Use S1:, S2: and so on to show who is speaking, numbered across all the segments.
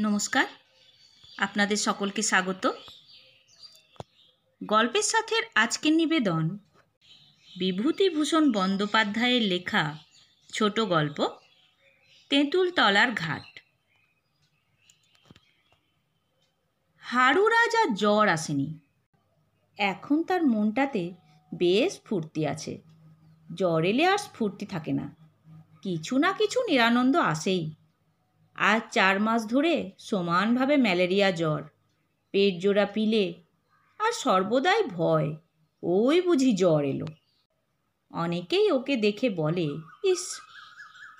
S1: নমস্কার, আপনাদের সকলকে স্বাগত। গল্পের সাথের আজকের নিবেদন বিভূতিভূষণ বন্দ্যোপাধ্যায়ের লেখা ছোট গল্প তেঁতুলতলার ঘাট। হারুর আজ আর জ্বর আসেনি। এখন তার মনটাতে বেশ ফুর্তি আছে। জ্বর এলে আর স্ফূর্তি থাকে না, কিছু না কিছু নিরানন্দ আসেই। আজ 4 মাস ধরে সমানভাবে ম্যালেরিয়া জ্বর, পেট জোড়া পিলে, আর সর্বদাই ভয় ওই বুঝি জ্বর এলো। অনেকেই ওকে দেখে বলে, ইস,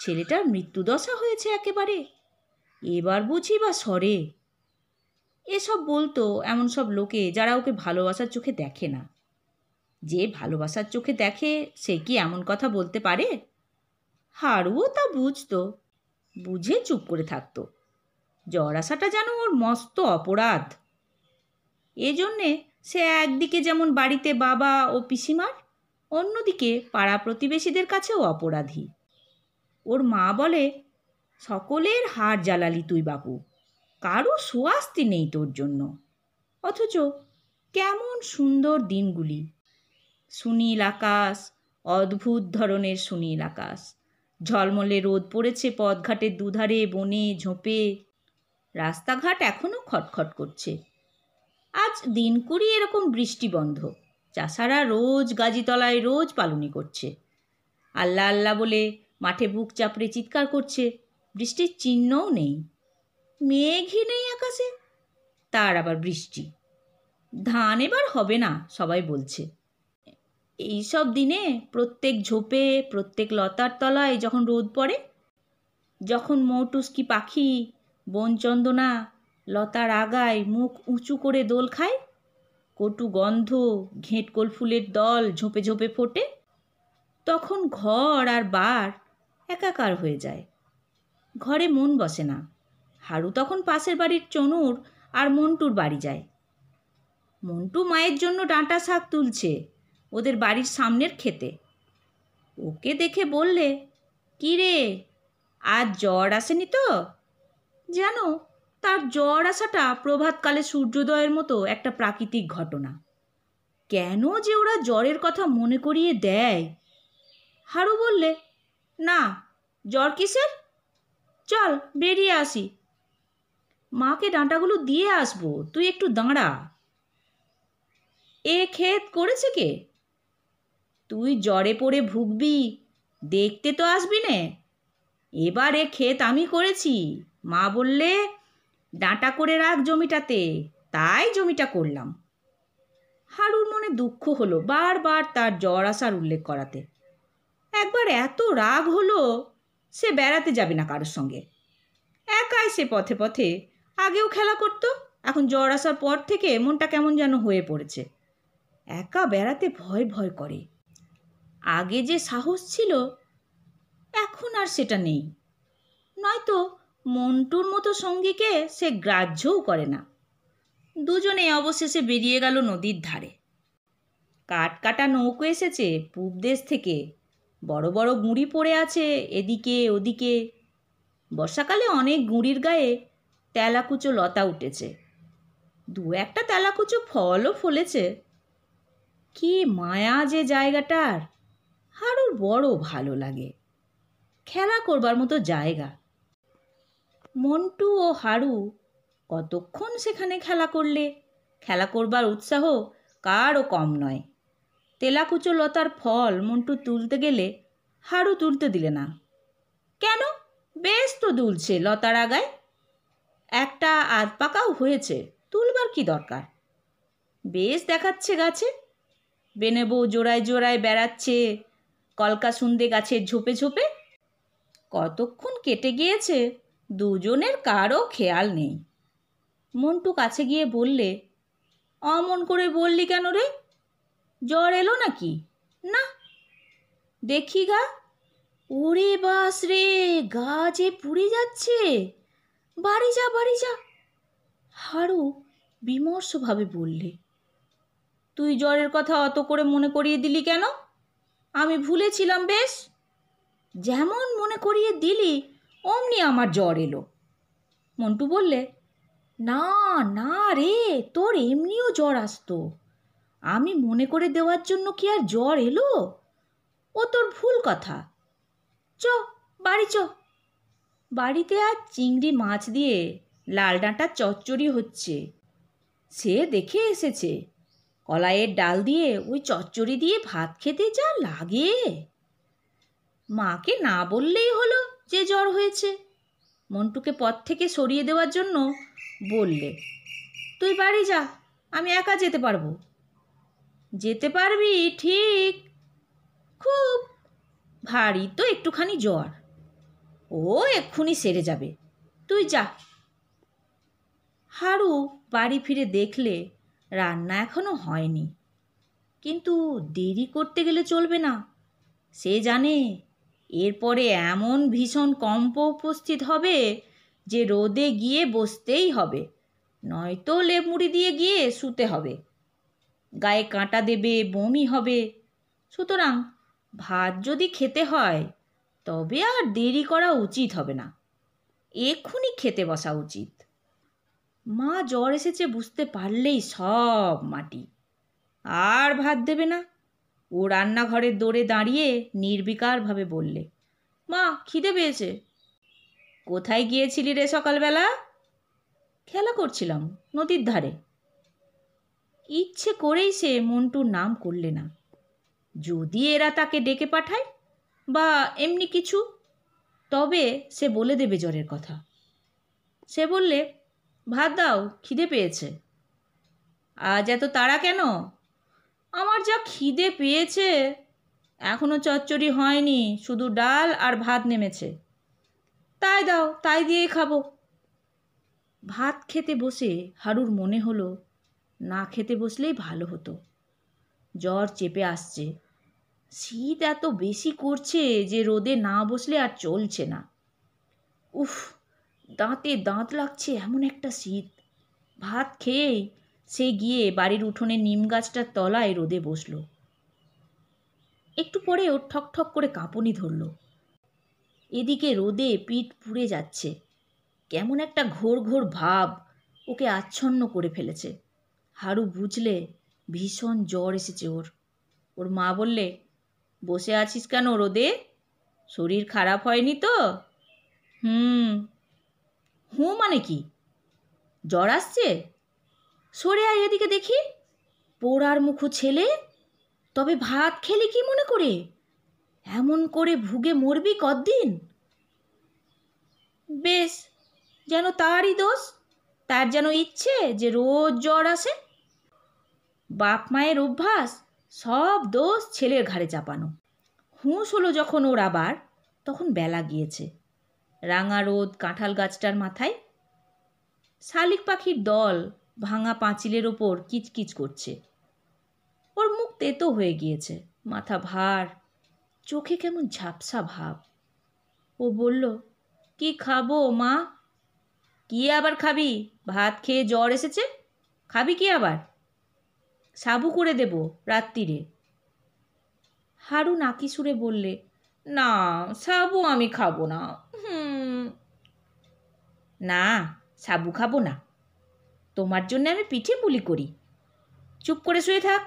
S1: ছেলেটার মৃত্যুদশা হয়েছে একেবারে, এবার বুঝি বা সরে। এসব বলতো এমন সব লোকে যারা ওকে ভালোবাসার চোখে দেখে না। যে ভালোবাসার চোখে দেখে সে কি এমন কথা বলতে পারে? হারুও তা বুঝতো, বুঝে চুপ করে থাকতো। জ্বর আসাটা যেন ওর মস্ত অপরাধ। এজন্যে সে একদিকে যেমন বাড়িতে বাবা ও পিসিমার, অন্যদিকে পাড়া প্রতিবেশীদের কাছেও অপরাধী। ওর মা বলে, সকলের হাড় জ্বালালি তুই বাপু, কারো সুয়াস্তি নেই তোর জন্য। অথচ কেমন সুন্দর দিনগুলি, সুনীল আকাশ, অদ্ভুত ধরনের সুনীল আকাশ, ঝলমলে রোদ পড়েছে পথঘাটের দুধারে, বনে ঝোপে। রাস্তাঘাট এখনও খটখট করছে। আজ 2 দিন এরকম বৃষ্টি বন্ধ। চাষারা রোজ গাজিতলায় রোজ পালনি করছে। আল্লাহ আল্লাহ বলে মাঠে বুক চাপড়ে চিৎকার করছে। বৃষ্টির চিহ্নও নেই, মেঘই নেই আকাশে, তার আবার বৃষ্টি। ধান এবার হবে না সবাই বলছে। এইসব দিনে প্রত্যেক ঝোপে, প্রত্যেক লতার তলায় যখন রোদ পড়ে, যখন মৌটুসকি পাখি বনচন্দনা লতার আগায় মুখ উঁচু করে দোল খায়, কটু গন্ধ ঘেঁটকোল ফুলের দল ঝোপে ঝোপে ফোটে, তখন ঘর আর বার একাকার হয়ে যায়। ঘরে মন বসে না। হারু তখন পাশের বাড়ির চনুর আর মন্টুর বাড়ি যায়। মন্টু মায়ের জন্য ডাঁটা শাক তুলছে ওদের বাড়ির সামনের ক্ষেতে। ওকে দেখে বললে, কি রে, আজ জ্বর আসেনি তো? যেন তার জ্বর আসাটা প্রভাতকালে সূর্যোদয়ের মতো একটা প্রাকৃতিক ঘটনা। কেন যে ওরা জ্বরের কথা মনে করিয়ে দেয়। হারু বললে, না, জ্বর কিসের, চল বেরিয়ে আসি, মাকে ডাঁটাগুলো দিয়ে আসবো, তুই একটু দাঁড়া। এ ক্ষেত করেছে কে? তুই জ্বরে পড়ে ভুগবি, দেখতে তো আসবি নে। এবার এ ক্ষেত আমি করেছি, মা বললে ডাঁটা করে রাখ জমিটাতে, তাই জমিটা করলাম। হারুর মনে দুঃখ হলো বারবার তার জ্বর আসার উল্লেখ করাতে। একবার এত রাগ হলো সে বেড়াতে যাবে না কারোর সঙ্গে। একাই সে পথে পথে আগেও খেলা করত, এখন জ্বর আসার পর থেকে মনটা কেমন যেন হয়ে পড়েছে। একা বেড়াতে ভয় ভয় করে। আগে যে সাহস ছিল এখন আর সেটা নেই। নয়তো মন্টুর মতো সঙ্গীকে সে গ্রাহ্যও করে না। দুজনে অবশেষে বেরিয়ে গেল নদীর ধারে। কাঠ কাটা নৌকো এসেছে পূব দেশ থেকে, বড় বড় গুঁড়ি পড়ে আছে এদিকে ওদিকে। বর্ষাকালে অনেক গুঁড়ির গায়ে তেলাকুচো লতা উঠেছে, 2-1টা তেলাকুচো ফলও ফলেছে। কি মায়া যে জায়গাটার! হারুর বড় ভালো লাগে। খেলা করবার মতো জায়গা। মন্টু ও হারু কতক্ষণ সেখানে খেলা করলে, খেলা করবার উৎসাহ কারও কম নয়। তেলাকুচো লতার ফল মন্টু তুলতে গেলে হারু তুলতে দিলে না। কেন, বেশ তো দুলছে লতার আগায়, একটা আধ পাকাও হয়েছে, তুলবার কি দরকার? বেশ দেখাচ্ছে গাছে। বেনে বউ জোড়ায় জোড়ায় বেড়াচ্ছে কলকা সুন্দে গাছের ঝোপে ঝোপে। কতক্ষণ কেটে গিয়েছে দুজনের কারও খেয়াল নেই। মন্টু কাছে গিয়ে বললে, অমন করে বললি কেন রে, জ্বর এলো নাকি? না, দেখি গা। ওরে বাস রে, গা যে পুড়ে যাচ্ছে, বাড়ি যা বাড়ি যা। হারু বিমর্ষভাবে বললে, তুই জ্বরের কথা অত করে মনে করিয়ে দিলি কেন? আমি ভুলেছিলাম বেশ। যেমন মনে করিয়ে দিলি অমনি আমার জ্বর এলো। মন্টু বললে, না না রে, তোর এমনিও জ্বর আসতো, আমি মনে করে দেওয়ার জন্য কি আর জ্বর এলো? ও তোর ভুল কথা। চ, বাড়ি চ। বাড়িতে আজ চিংড়ি মাছ দিয়ে লাল ডাঁটার চচ্চড়ি হচ্ছে, সে দেখে এসেছে। কলাইয়ের ডাল দিয়ে ওই চচ্চড়ি দিয়ে ভাত খেতে যা লাগে! মাকে না বললেই হলো যে জ্বর হয়েছে। মন্টুকে পথ থেকে সরিয়ে দেওয়ার জন্য বললে, তুই বাড়ি যা, আমি একা যেতে পারবো। যেতে পারবি ঠিক, খুব ভারী তো একটুখানি জ্বর, ও এক্ষুনি সেরে যাবে, তুই যা। হারু বাড়ি ফিরে দেখলে রান্না এখনো হয়নি, কিন্তু দেরি করতে গেলে চলবে না। সে জানে এরপরে এমন ভীষণ কম্প উপস্থিত হবে যে রোদে গিয়ে বসতেই হবে, নয়তো লেপ মুড়ি দিয়ে গিয়ে শুতে হবে। গায়ে কাঁটা দেবে, বমি হবে। সুতরাং ভাত যদি খেতে হয় তবে আর দেরি করা উচিত হবে না, এক্ষুনি খেতে বসা উচিত। মা জ্বর এসেছে বুঝতে পারলেই সব মাটি, আর ভাত দেবে না। ও রান্নাঘরের দোরে দাঁড়িয়ে নির্বিকারভাবে বললে, মা, খিদে পেয়েছে। কোথায় গিয়েছিলি রে সকালবেলা? খেলা করছিলাম নদীর ধারে। ইচ্ছে করেই সে মন্টুর নাম করলে না। যদি এরা তাকে ডেকে পাঠায় বা এমনি কিছু, তবে সে বলে দেবে জ্বরের কথা। সে বললে, ভাত দাও, খিদে পেয়েছে। আজ এত তাড়া কেন? আমার যা খিদে পেয়েছে! এখনো চচ্চড়ি হয়নি, শুধু ডাল আর ভাত নেমেছে। তাই দাও, তাই দিয়েই খাবো। ভাত খেতে বসে হারুর মনে হলো না খেতে বসলেই ভালো হতো। জ্বর চেপে আসছে, শীত এত বেশি করছে যে রোদে না বসলে আর চলছে না। উফ, দাঁতে দাঁত লাগছে এমন একটা শীত। ভাত খেয়েই সে গিয়ে বাড়ির উঠোনে নিম গাছটার তলায় রোদে বসল। একটু পরে ওর ঠক ঠক করে কাঁপুনি ধরল। এদিকে রোদে পিঠ পুড়ে যাচ্ছে, কেমন একটা ঘোর ঘোর ভাব ওকে আচ্ছন্ন করে ফেলেছে। হারু বুঝলে ভীষণ জ্বর এসেছে ওর। ওর মা বললে, বসে আছিস কেন রোদে? শরীর খারাপ হয়নি তো? হুঁ মানে কি? জ্বর আসছে? সরে আয় এদিকে দেখি, পোড়ার মুখো ছেলে। তবে ভাত খেলি কি মনে করে? এমন করে ভুগে মরবি কতদিন? বেশ, যেন তারই দোষ, তার যেন ইচ্ছে যে রোজ জ্বর আসে। বাপ মায়ের অভ্যাস সব দোষ ছেলের ঘাড়ে চাপানো। হুঁশ হলো যখন ওর আবার, তখন বেলা গিয়েছে। রাঙা রোদ কাঁঠাল গাছটার মাথায়। শালিক পাখির দল ভাঙা পাঁচিলের ওপর কিচকিচ করছে। ওর মুখ তেতো হয়ে গিয়েছে, মাথা ভার, চোখে কেমন ঝাপসা ভাব। ও বলল, কি খাবো মা? কি আবার খাবি? ভাত খেয়ে জ্বর এসেছে, খাবি কি আবার? সাবু করে দেব রাত্রিরে। হারু নাকি সুরে বললে, না, সাবু আমি খাবো না। না, সাবু খাবো না। তোমার জন্য আমি পিঠে পুলি করি, চুপ করে শুয়ে থাক।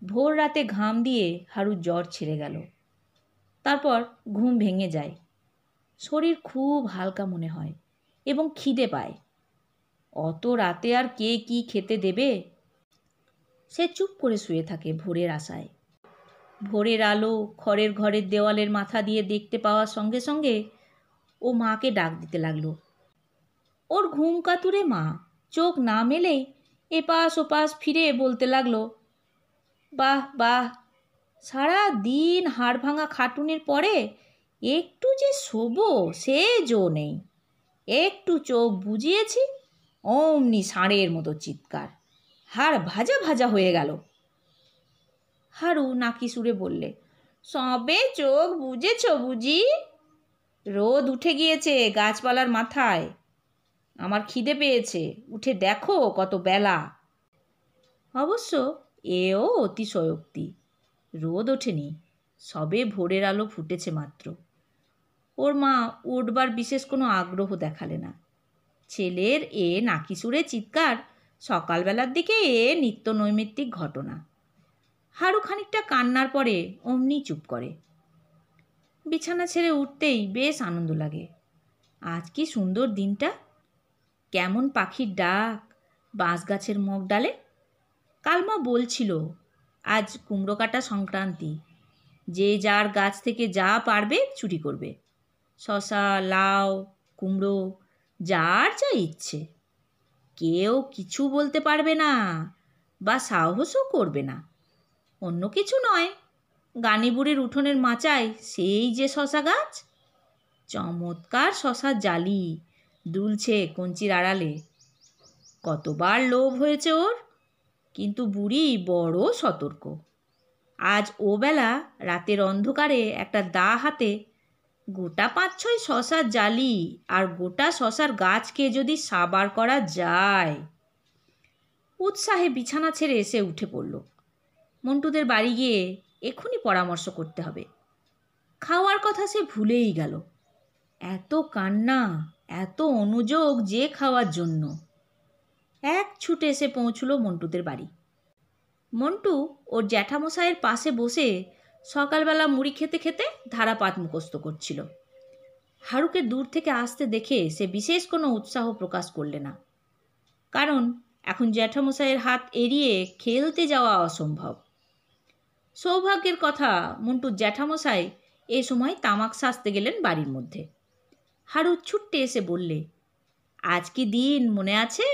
S1: ভোর রাতে ঘাম দিয়ে হারুর জ্বর ছেড়ে গেল। তারপর ঘুম ভেঙে যায়। শরীর খুব হালকা মনে হয় এবং খিদে পায়। অত রাতে আর কে কি খেতে দেবে? সে চুপ করে শুয়ে থাকে ভোরের আশায়। ভোরের আলো খড়ের ঘরের দেওয়ালের মাথা দিয়ে দেখতে পাওয়ার সঙ্গে সঙ্গে ও মাকে ডাক দিতে লাগলো। ওর ঘুম কাতুরে মা চোখ না মেলেই এপাশ ওপাশ ফিরে বলতে লাগলো, বাহ বাহ, সারা দিন হাড় ভাঙা খাটুনির পরে একটু যে শোবো সে জো নেই। একটু চোখ বুজিয়েছি, অমনি ষাঁড়ের মতো চিৎকার, হাড় ভাজা ভাজা হয়ে গেল। হারু নাকি সুরে বললে, সবে চোখ বুজেছ বুঝি? রোদ উঠে গিয়েছে গাছপালার মাথায়। আমার খিদে পেয়েছে, উঠে দেখো কত বেলা। অবশ্য এও অতিশয়োক্তি। রোদ ওঠেনি, সবে ভোরের আলো ফুটেছে মাত্র। ওর মা উঠবার বিশেষ কোনো আগ্রহ দেখালে না। ছেলের এ নাকিসুরে চিৎকার সকালবেলার দিকে এ নিত্য নৈমিত্তিক ঘটনা। হারু খানিকটা কান্নার পরে অমনি চুপ করে। বিছানা ছেড়ে উঠতেই বেশ আনন্দ লাগে। আজ কি সুন্দর দিনটা! কেমন পাখির ডাক বাঁশ গাছের মগ ডালে। কালমা বলছিল আজ কুমড়ো কাটা সংক্রান্তি, যে যার গাছ থেকে যা পারবে চুরি করবে, শশা, লাউ, কুমড়ো, যার যা ইচ্ছে। কেউ কিছু বলতে পারবে না বা সাহসও করবে না। অন্য কিছু নয়, গানিবুড়ির উঠোনের মাচায় সেই যে শশা গাছ, চমৎকার শশার জালি দুলছে কঞ্চির আড়ালে। কতবার লোভ হয়েছে ওর, কিন্তু বুড়ি বড় সতর্ক। আজ ও বেলা রাতের অন্ধকারে একটা দা হাতে গোটা 5-6 শশার জালি আর গোটা শশার গাছকে যদি সাবার করা যায়। উৎসাহে বিছানা ছেড়ে এসে উঠে পড়ল। মন্টুদের বাড়ি গিয়ে এক্ষুনি পরামর্শ করতে হবে। খাওয়ার কথা সে ভুলেই গেল। এত কান্না, এত অনুযোগ যে খাওয়ার জন্য। এক ছুটে এসে পৌঁছল মন্টুদের বাড়ি। মন্টু ওর জ্যাঠামশাইয়ের পাশে বসে সকালবেলা মুড়ি খেতে খেতে ধারাপাত মুখস্থ করছিল। হারুকে দূর থেকে আসতে দেখে সে বিশেষ কোনো উৎসাহ প্রকাশ করলে না, কারণ এখন জ্যাঠামশাইয়ের হাত এড়িয়ে খেলতে যাওয়া অসম্ভব। সৌভাগ্যের কথা, মন্টুর জ্যাঠামশাই এ সময় তামাক সাজতে গেলেন বাড়ির মধ্যে। হারু ছুট্টে এসে বললে, আজ কি দিন মনে আছে?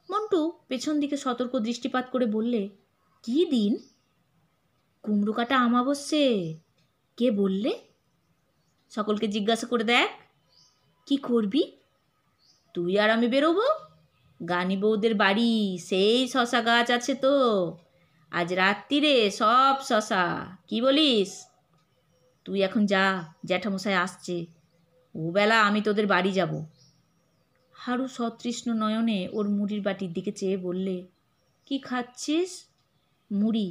S1: মন্টু পেছন দিকে সতর্ক দৃষ্টিপাত করে বললে, কি দিন? কুমড়ো কাটা আমাবস্যে। কে বললে? সকলকে জিজ্ঞাসা করে দেখ। কি করবি? তুই আর আমি বেরোবো। গানি বউদের বাড়ি সেই শশা গাছ আছে তো, আজ রাত্রিরে সব শশা। কি বলিস? তুই এখন যা, জ্যাঠামশাই আসছে। ও বেলা আমি তোদের বাড়ি যাব। হারু সতৃষ্ণ নয়নে ওর মুড়ির বাটির দিকে চেয়ে বললে, কি খাচ্ছিস? মুড়ি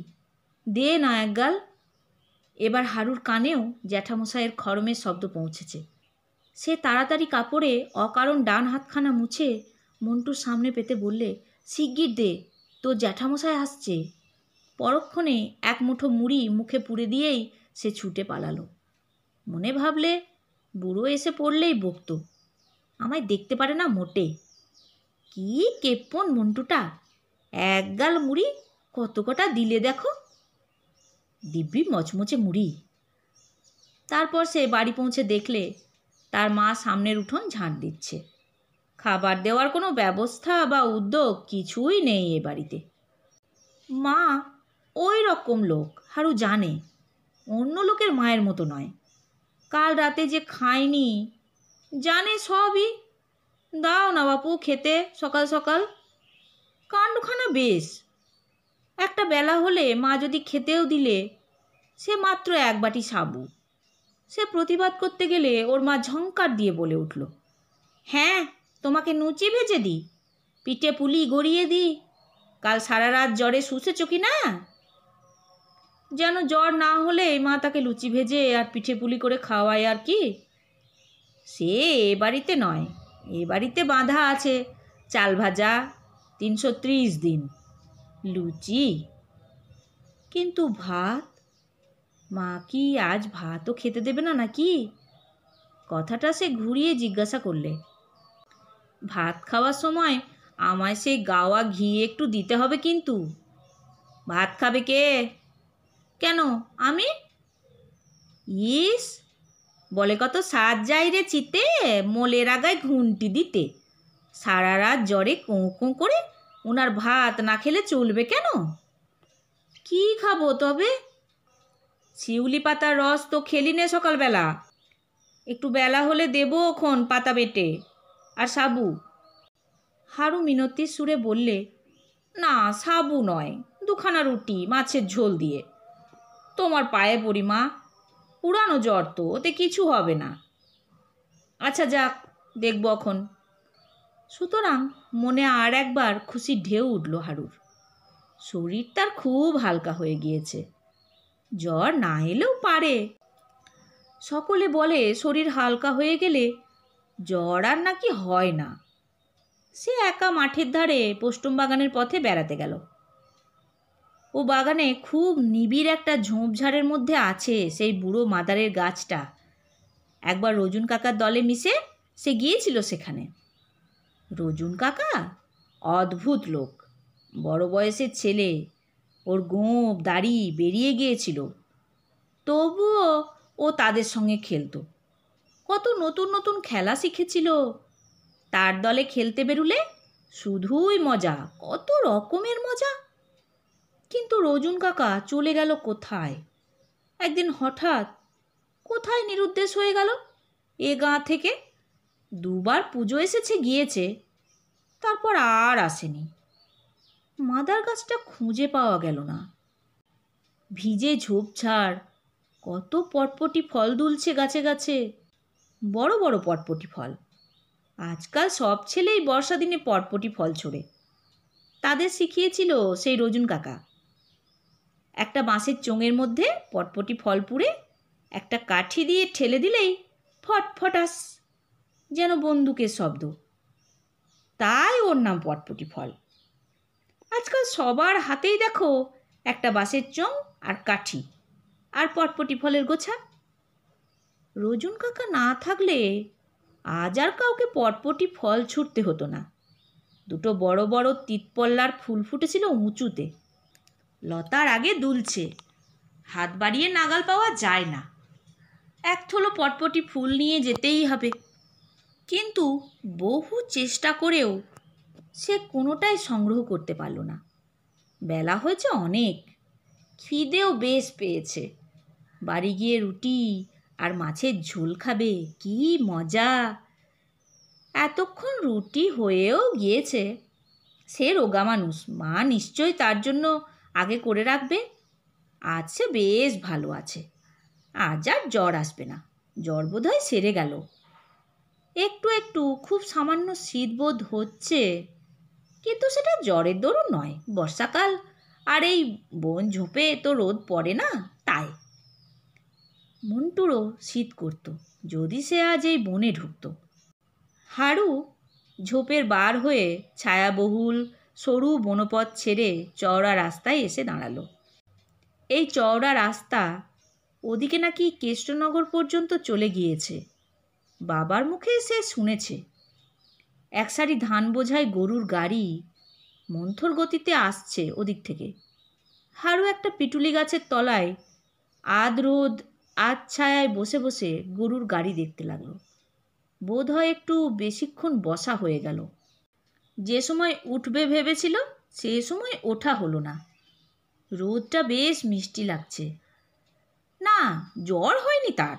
S1: দে না এক গাল। এবার হারুর কানেও জ্যাঠামশাইয়ের খড়মের শব্দ পৌঁছেছে। সে তাড়াতাড়ি কাপড়ে অকারণ ডান হাতখানা মুছে মন্টুর সামনে পেতে বললে, শিগগির দে, তোর জ্যাঠামশাই আসছে। পরক্ষণে এক মুঠো মুড়ি মুখে পুরে দিয়েই সে ছুটে পালালো। মনে ভাবলে, বুড়ো এসে পড়লেই বকত, আমায় দেখতে পারে না মোটে। কি কেপ্পন মন্টুটা! এক গাল মুড়ি কত কটা দিলে দেখো। দিব্যি মচমচে মুড়ি। তারপর সে বাড়ি পৌঁছে দেখলে তার মা সামনের উঠোন ঝাঁট দিচ্ছে। খাবার দেওয়ার কোনো ব্যবস্থা বা উদ্যোগ কিছুই নেই এ বাড়িতে। মা ওই রকম লোক, হারু জানে, অন্য লোকের মায়ের মতো নয়। কাল রাতে যে খায়নি জানে সবই। দাও না বাপু খেতে সকাল সকাল। কাণ্ডখানা বেশ। একটা বেলা হলে মা যদি খেতেও দিলে, সে মাত্র এক বাটি সাবু। সে প্রতিবাদ করতে গেলে ওর মা ঝংকার দিয়ে বলে উঠল, হ্যাঁ তোমাকে নুচি ভেজে দিই, পিঠে পুলি গড়িয়ে দিই, কাল সারা রাত জ্বরে শুষেছ কি না? যেন জ্বর না হলে মা তাকে লুচি ভেজে আর পিঠে পুলি করে খাওয়ায় আর কি। সে এ বাড়িতে নয়, এ বাড়িতে বাঁধা আছে চাল ভাজা 330 দিন, লুচি। কিন্তু ভাত, মা কি আজ ভাতও খেতে দেবে না নাকি? কথাটা সে ঘুরিয়ে জিজ্ঞাসা করলে। ভাত খাওয়ার সময় আমায় সেই গাওয়া ঘি একটু দিতে হবে কিন্তু। ভাত খাবে কে? কেন আমি? ইস, বলে কত সাজ যাই রে চিতে, মোলের আগায় ঘুন্টি দিতে। সারা রাত জ্বরে কোঁ কোঁ করে ওনার ভাত না খেলে চলবে কেন? কি খাবো তবে? শিউলি পাতার রস তো খেলি নে সকালবেলা, একটু বেলা হলে দেবো ওখন পাতা বেটে আর সাবু। হারু মিনতির সুরে বললে, না সাবু নয়, 2খানা রুটি মাছের ঝোল দিয়ে। তোমার পায়ে পড়ি মা, পুরানো জ্বর তো, ওতে কিছু হবে না। আচ্ছা যাক, দেখব এখন। সুতরাং মনে আর একবার খুশির ঢেউ উঠল হারুর। শরীর তার খুব হালকা হয়ে গিয়েছে। জ্বর না এলেও পারে। সকলে বলে শরীর হালকা হয়ে গেলে জ্বর আর নাকি হয় না। সে একা মাঠের ধারে পোস্টম বাগানের পথে বেড়াতে গেল। ও বাগানে খুব নিবিড় একটা ঝোপঝাড়ের মধ্যে আছে সেই বুড়ো মাদারের গাছটা। একবার রজুন কাকার দলে মিশে সে গিয়েছিল সেখানে। রজুন কাকা অদ্ভুত লোক, বড় বয়সের ছেলে। ওর গোঁফ দাড়ি বেরিয়ে গিয়েছিল, তবুও ও তাদের সঙ্গে খেলতো। কত নতুন নতুন খেলা শিখেছিল। তার দলে খেলতে বেরুলে শুধুই মজা, কত রকমের মজা। কিন্তু রজুন কাকা চলে গেল কোথায়? একদিন হঠাৎ কোথায় নিরুদ্দেশ হয়ে গেল এ গাঁ থেকে। দুবার পুজো এসেছে গিয়েছে, তারপর আর আসেনি। মাদার গাছটা খুঁজে পাওয়া গেল না। ভিজে ঝোপঝাড়, কত পটপটি ফল দুলছে গাছে গাছে, বড় বড় পটপটি ফল। আজকাল সব ছেলেই বর্ষা দিনে পটপটি ফল ছোড়ে। তাদের শিখিয়েছিল সেই রজুন কাকা। একটা বাঁশের চোঙের মধ্যে পটপটি ফল পুড়ে একটা কাঠি দিয়ে ঠেলে দিলেই ফটফটাস, যেন বন্দুকের শব্দ। তাই ওর নাম পটপটি ফল। আজকাল সবার হাতেই দেখো একটা বাঁশের চোঙ আর কাঠি আর পটপটি ফলের গোছা। রজুন কাকা না থাকলে আজ আর কাউকে পটপটি ফল ছুঁড়তে হতো না। দুটো বড় বড় তিতপল্লার ফুল ফুটেছিল উঁচুতে, লতার আগে দুলছে, হাত বাড়িয়ে নাগাল পাওয়া যায় না। এক থলো পটপটি ফুল নিয়ে যেতেই হবে। কিন্তু বহু চেষ্টা করেও সে কোনোটাই সংগ্রহ করতে পারল না। বেলা হয়েছে অনেক, খিদেও বেশ পেয়েছে। বাড়ি গিয়ে রুটি আর মাছের ঝোল খাবে, কি মজা! এতক্ষণ রুটি হয়েও গিয়েছে। সে রোগা মানুষ, মা নিশ্চয়ই তার জন্য আগে করে রাখবে। আজ সে বেশ ভালো আছে, আজ আর জ্বর আসবে না। জ্বর বোধহয় সেরে গেল। একটু একটু খুব সামান্য শীতবোধ হচ্ছে, কিন্তু সেটা জ্বরের দরুন নয়। বর্ষাকাল, আর এই বন ঝোপে তো রোদ পড়ে না, তাই। মন্টুরও শীত করত যদি সে আজ এই বনে ঢুকত। হাড়ু ঝোপের বার হয়ে ছায়াবহুল সরু বনপথ ছেড়ে চওড়া রাস্তায় এসে দাঁড়ালো। এই চওড়া রাস্তা ওদিকে নাকি কৃষ্ণনগর পর্যন্ত চলে গিয়েছে। বাবার মুখে সে শুনেছে। এক সারি ধান বোঝাই গরুর গাড়ি মন্থর গতিতে আসছে ওদিক থেকে। হাড়ু একটা পিটুলি গাছের তলায় আধ রোদ আধ ছায়ায় বসে বসে গরুর গাড়ি দেখতে লাগলো। বোধ হয় একটু বেশিক্ষণ বসা হয়ে গেল। যে সময় উঠবে ভেবেছিল সে সময় ওঠা হলো না। রোদটা বেশ মিষ্টি লাগছে। না, জ্বর হয়নি তার।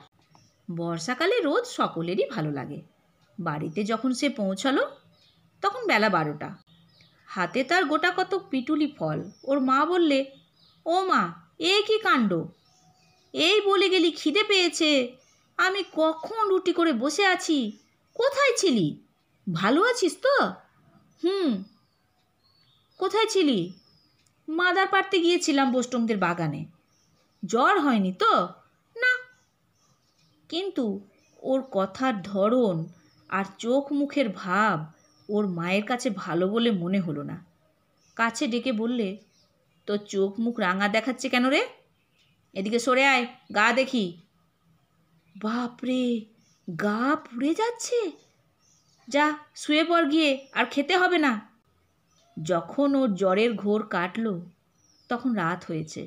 S1: বর্ষাকালে রোদ সকলেরই ভালো লাগে। বাড়িতে যখন সে পৌঁছালো তখন বেলা 12টা। হাতে তার গোটা কত পিটুলি ফল। ওর মা বললে, ও মা, এ কি কাণ্ড! এই বলে গেলি খিদে পেয়েছে, আমি কখন রুটি করে বসে আছি। কোথায় ছিলি? ভালো আছিস তো? কোথায় ছিলি? মাদার পাড়তে গিয়েছিলাম বোস্টমদের বাগানে। জ্বর হয়নি তো? না। কিন্তু ওর কথার ধরন আর চোখ মুখের ভাব ওর মায়ের কাছে ভালো বলে মনে হলো না। কাছে ডেকে বললে, তোর চোখ মুখ রাঙা দেখাচ্ছে কেন রে? এদিকে সরে আয়, গা দেখি। বাপরে, গা পুড়ে যাচ্ছে! যা শুয়ে পড় গিয়ে, আর খেতে হবে না। যখন ওর জ্বরের ঘোর কাটল তখন রাত হয়েছে।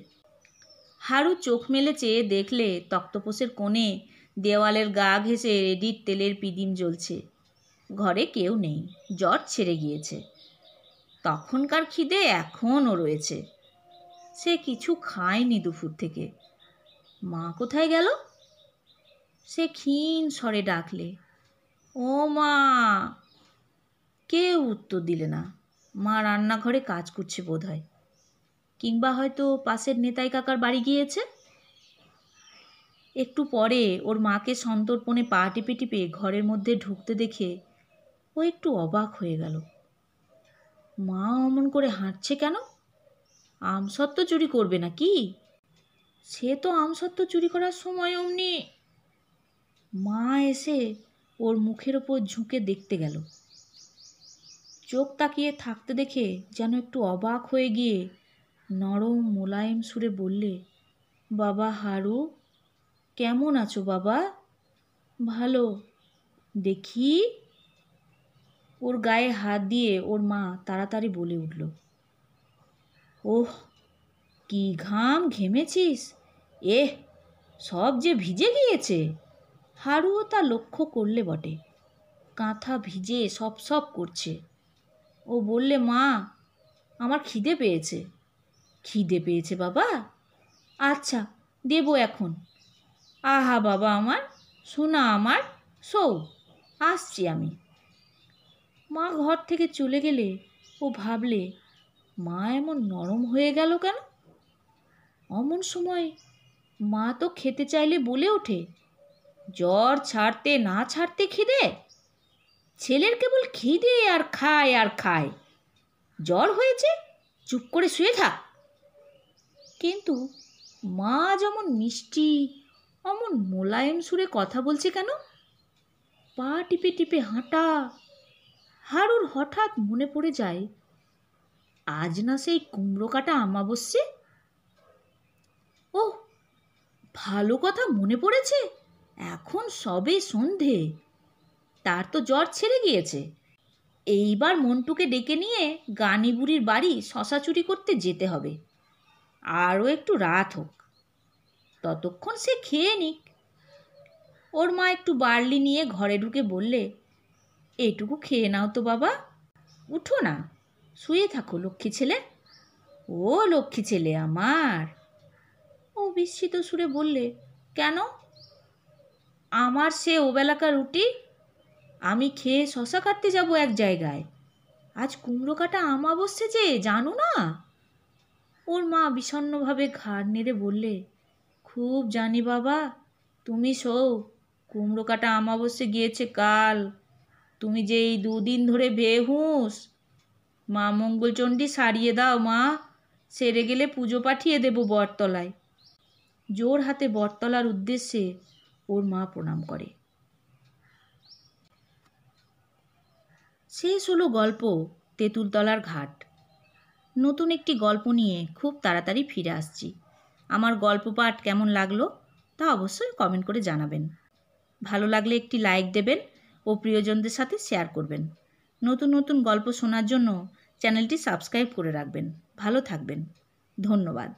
S1: হাড়ু চোখ মেলে চেয়ে দেখলে তক্তপোষের কোণে দেওয়ালের গা ঘেঁষে রেডির তেলের পিদিম জ্বলছে। ঘরে কেউ নেই, জ্বর ছেড়ে গিয়েছে। তখনকার খিদে এখনও রয়েছে। সে কিছু খায়নি দুপুর থেকে। মা কোথায় গেল? সে ক্ষীণ স্বরে ডাকলে, ও মা! কেউ উত্তর দিলে না। মা রান্নাঘরে কাজ করছে বোধ হয়, কিংবা হয়তো পাশের নেতাই কাকার বাড়ি গিয়েছে। একটু পরে ওর মাকে সন্তর্পণে পা টিপে টিপে ঘরের মধ্যে ঢুকতে দেখে ও একটু অবাক হয়ে গেল। মা অমন করে হাঁটছে কেন? আমসত্ত্ব চুরি করবে না কি? সে তো আমসত্ত্ব চুরি করার সময় অমনি। মা এসে ওর মুখের ওপর ঝুঁকে দেখতে গেল। চোখ তাকিয়ে থাকতে দেখে যেন একটু অবাক হয়ে গিয়ে নরম মোলায়েম সুরে বললে, বাবা হারু, কেমন আছো বাবা? ভালো। দেখি। ওর গায়ে হাত দিয়ে ওর মা তাড়াতাড়ি বলে উঠল, ওহ, কি ঘাম ঘেমেছিস! সব যে ভিজে গিয়েছে। হারুও তা লক্ষ্য করলে বটে। কাঁথা ভিজে সপ সপ করছে। ও বললে, মা, আমার খিদে পেয়েছে। খিদে পেয়েছে বাবা? আচ্ছা, দেবো এখন। আহা বাবা আমার, সোনা আমার, সৌ, আসছি আমি। মা ঘর থেকে চলে গেলে ও ভাবলে, মা এমন নরম হয়ে গেল কেন? অমন সময় মা তো খেতে চাইলে বলে ওঠে, জ্বর ছাড়তে না ছাড়তে খিদে? ছেলের কেবল খিদে আর খায় আর খায়। জ্বর হয়েছে, চুপ করে শুয়ে থাক। কিন্তু মা যেমন মিষ্টি অমন মোলায়েম সুরে কথা বলছে কেন? পা টিপে টিপে হাঁটা। হারুর হঠাৎ মনে পড়ে যায়, আজ না সেই কুমড়ো কাটা আমাবস্যে। ও, ভালো কথা মনে পড়েছে। এখন সবে সন্ধে, তার তো জ্বর ছেড়ে গিয়েছে। এইবার মন্টুকে ডেকে নিয়ে গানি বুড়ির বাড়ি শশা চুরি করতে যেতে হবে। আরও একটু রাত হোক, ততক্ষণ সে খেয়ে নিক। ওর মা একটু বার্লি নিয়ে ঘরে ঢুকে বললে, এটুকু খেয়ে নাও তো বাবা, উঠো না, শুয়ে থাকো লক্ষ্মী ছেলে। ও লক্ষ্মী ছেলে আমার। ও বিস্মিত সুরে বললে, কেন? আমার সে ওবেলাকার রুটি, আমি খেয়ে শশা কাটতে যাব এক জায়গায়। আজ কুমড়ো কাটা আমাবস্যে যে, জানো না? ওর মা বিষণ্ণভাবে ঘাড় নেড়ে বললে, খুব জানি বাবা, তুমি সৌ কুমড়ো কাটা আমাবস্যে গিয়েছে কাল। তুমি যে এই 2 দিন ধরে বেহুঁশ। মা মঙ্গলচণ্ডী সারিয়ে দাও মা, সেরে গেলে পুজো পাঠিয়ে দেব বটতলায়। জোর হাতে বটতলার উদ্দেশ্যে ওর মা প্রণাম করে। শেষ হলো গল্প তেঁতুলতলার ঘাট। নতুন একটি গল্প নিয়ে খুব তাড়াতাড়ি ফিরে আসছি। আমার গল্প পাঠ কেমন লাগলো তা অবশ্যই কমেন্ট করে জানাবেন। ভালো লাগলে একটি লাইক দেবেন ও প্রিয়জনদের সাথে শেয়ার করবেন। নতুন নতুন গল্প শোনার জন্য চ্যানেলটি সাবস্ক্রাইব করে রাখবেন। ভালো থাকবেন। ধন্যবাদ।